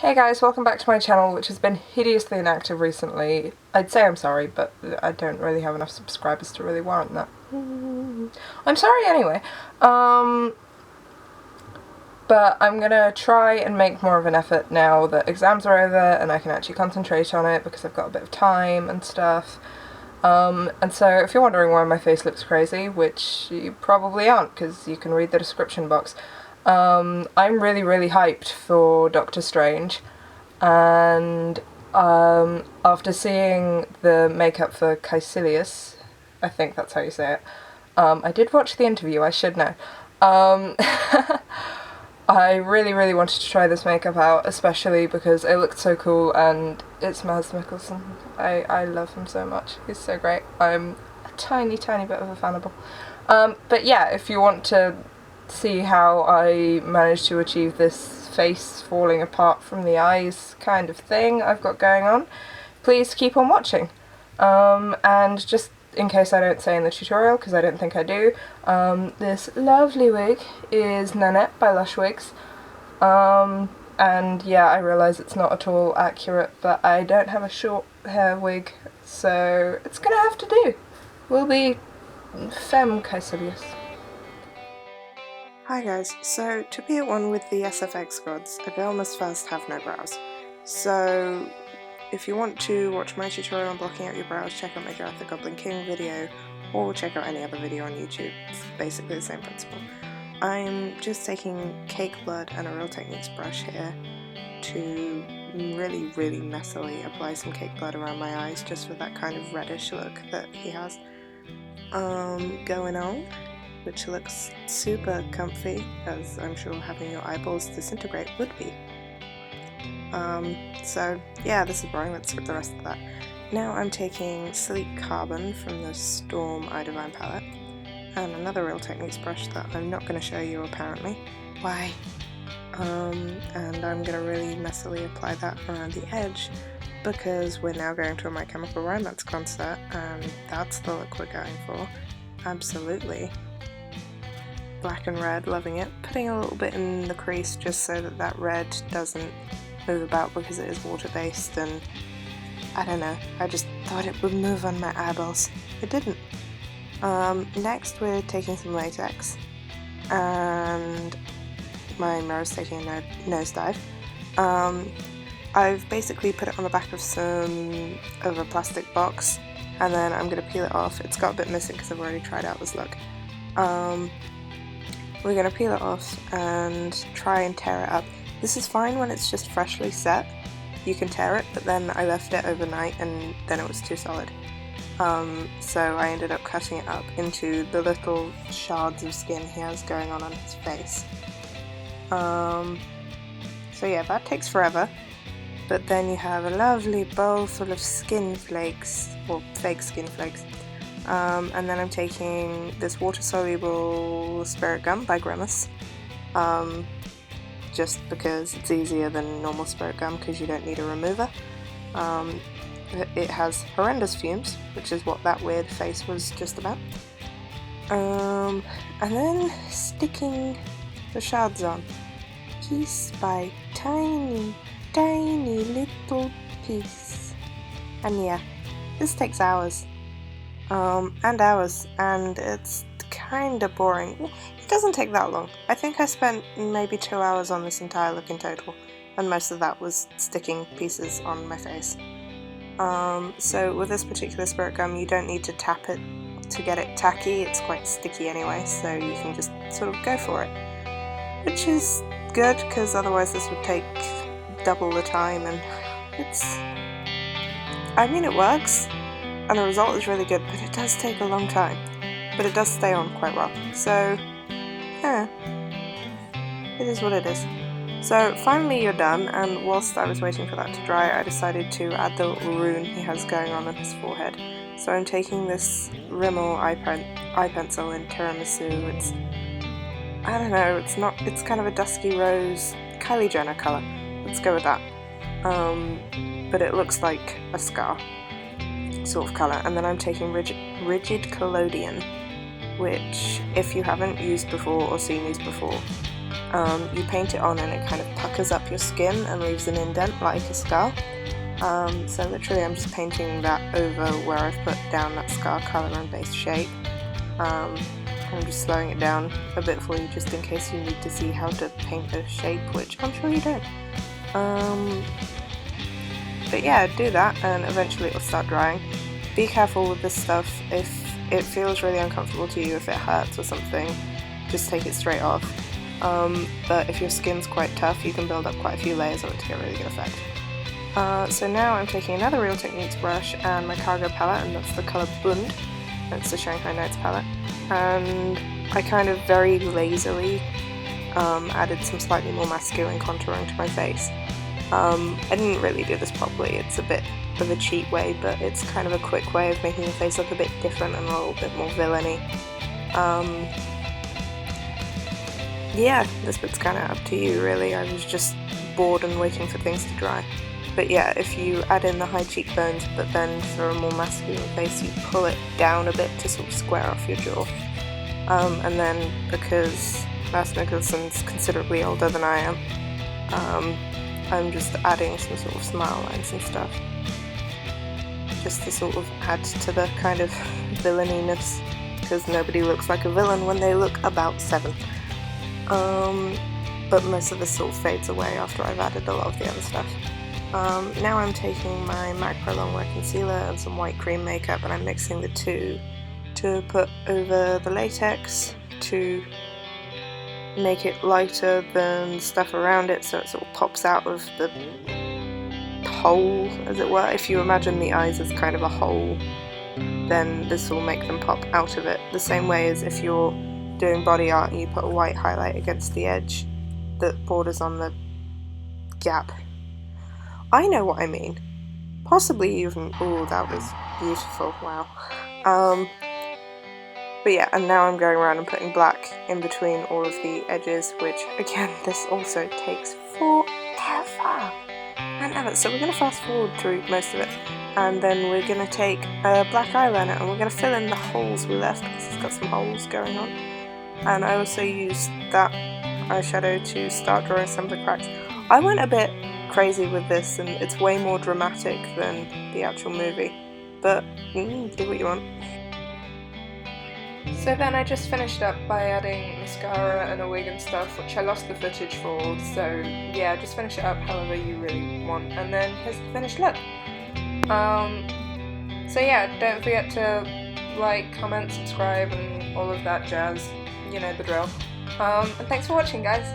Hey guys, welcome back to my channel, which has been hideously inactive recently. I'd say I'm sorry, but I don't really have enough subscribers to really warrant that. I'm sorry anyway. But I'm gonna try and make more of an effort now that exams are over and I can actually concentrate on it because I've got a bit of time and stuff. And so if you're wondering why my face looks crazy, which you probably aren't because you can read the description box, I'm really hyped for Doctor Strange, and after seeing the makeup for KAECILIUS, I think that's how you say it, I did watch the interview, I should know. I really wanted to try this makeup out, especially because it looked so cool and it's Mads Mikkelsen. I love him so much, he's so great. I'm a tiny bit of a Fannibal. But yeah, if you want to see how I managed to achieve this face falling apart from the eyes kind of thing I've got going on, please keep on watching. And just in case I don't say in the tutorial, because I don't think I do, this lovely wig is Nannette by Lush Wigs. And yeah, I realise it's not at all accurate, but I don't have a short hair wig, so it's gonna have to do. We'll be femme KAECILIUS. Hi guys, so to be at one with the SFX gods, a girl must first have no brows. So if you want to watch my tutorial on blocking out your brows, check out my Gareth the Goblin King video, or check out any other video on YouTube. It's basically the same principle. I'm just taking cake blood and a Real Techniques brush here to really messily apply some cake blood around my eyes, just for that kind of reddish look that he has going on, which looks super comfy, as I'm sure having your eyeballs disintegrate would be. So yeah, this is boring, let's skip the rest of that. Now I'm taking Sleek Carbon from the Storm iDivine palette, and another Real Techniques brush that I'm not going to show you apparently. Why? And I'm going to really messily apply that around the edge, because we're now going to a My Chemical Romance concert, and that's the look we're going for. Absolutely. Black and red, loving it. Putting a little bit in the crease just so that that red doesn't move about because it is water based, and I don't know, I just thought it would move on my eyeballs. It didn't. Next we're taking some latex, and my mirror's taking a nosedive. I've basically put it on the back of a plastic box, and then I'm going to peel it off. It's got a bit missing because I've already tried out this look. We're going to peel it off and try and tear it up. This is fine when it's just freshly set, you can tear it, but then I left it overnight and then it was too solid. So I ended up cutting it up into the little shards of skin he has going on his face. So yeah, that takes forever, but then you have a lovely bowl full of skin flakes, or fake skin flakes. And then I'm taking this water-soluble spirit gum by Grimas, just because it's easier than normal spirit gum because you don't need a remover. It has horrendous fumes, which is what that weird face was just about. And then sticking the shards on, piece by tiny little piece. And yeah, this takes hours. And hours, and it's kinda boring. It doesn't take that long. I think I spent maybe 2 hours on this entire look in total, and most of that was sticking pieces on my face. So with this particular spirit gum, you don't need to tap it to get it tacky, it's quite sticky anyway, so you can just sort of go for it. Which is good, because otherwise this would take double the time, and I mean, it works, and the result is really good, but it does take a long time. But it does stay on quite well, so yeah, it is what it is. So finally you're done, and whilst I was waiting for that to dry, I decided to add the little rune he has going on his forehead. So I'm taking this Rimmel eye pencil in Tiramisu. It's, I don't know, it's kind of a dusky rose, Kylie Jenner colour. Let's go with that. But it looks like a scar sort of colour. And then I'm taking Rigid Collodion, which, if you haven't used before or seen these before, you paint it on and it kind of puckers up your skin and leaves an indent like a scar. So literally I'm just painting that over where I've put down that scar colour and base shape. I'm just slowing it down a bit for you just in case you need to see how to paint a shape, which I'm sure you don't. But yeah, do that and eventually it'll start drying. Be careful with this stuff. If it feels really uncomfortable to you, if it hurts or something, just take it straight off. But if your skin's quite tough, you can build up quite a few layers of it to get really good effect. So now I'm taking another Real Techniques brush and my cargo palette, and that's the colour Bund. That's the Shanghai Nights palette. And I kind of very lazily added some slightly more masculine contouring to my face. I didn't really do this properly, it's a bit of a cheat way, but it's kind of a quick way of making the face look a bit different and a little bit more villainy. Yeah, this bit's kind of up to you really. I was just bored and waiting for things to dry. But yeah, if you add in the high cheekbones but then for a more masculine face you pull it down a bit to sort of square off your jaw. And then because Mads Mikkelsen's considerably older than I am, I'm just adding some sort of smile lines and stuff. Just to sort of add to the kind of villaininess, because nobody looks like a villain when they look about 7. But most of this sort of fades away after I've added a lot of the other stuff. Now I'm taking my MAC Pro Longwear concealer and some white cream makeup and I'm mixing the two to put over the latex to make it lighter than stuff around it so it sort of pops out of the hole, as it were. If you imagine the eyes as kind of a hole, then this will make them pop out of it. The same way as if you're doing body art and you put a white highlight against the edge that borders on the gap. I know what I mean. Possibly even... oh, that was beautiful, wow. But yeah, and now I'm going around and putting black in between all of the edges, which, again, this also takes forever. I know it, so we're going to fast forward through most of it. And then we're going to take a black eyeliner and we're going to fill in the holes we left, because it's got some holes going on. And I also used that eyeshadow to start drawing some of the cracks. I went a bit crazy with this and it's way more dramatic than the actual movie, but do what you want. So then I just finished up by adding mascara and a wig and stuff, which I lost the footage for, so yeah, just finish it up however you really want, and then here's the finished look. So yeah, don't forget to like, comment, subscribe and all of that jazz, you know the drill. And thanks for watching, guys.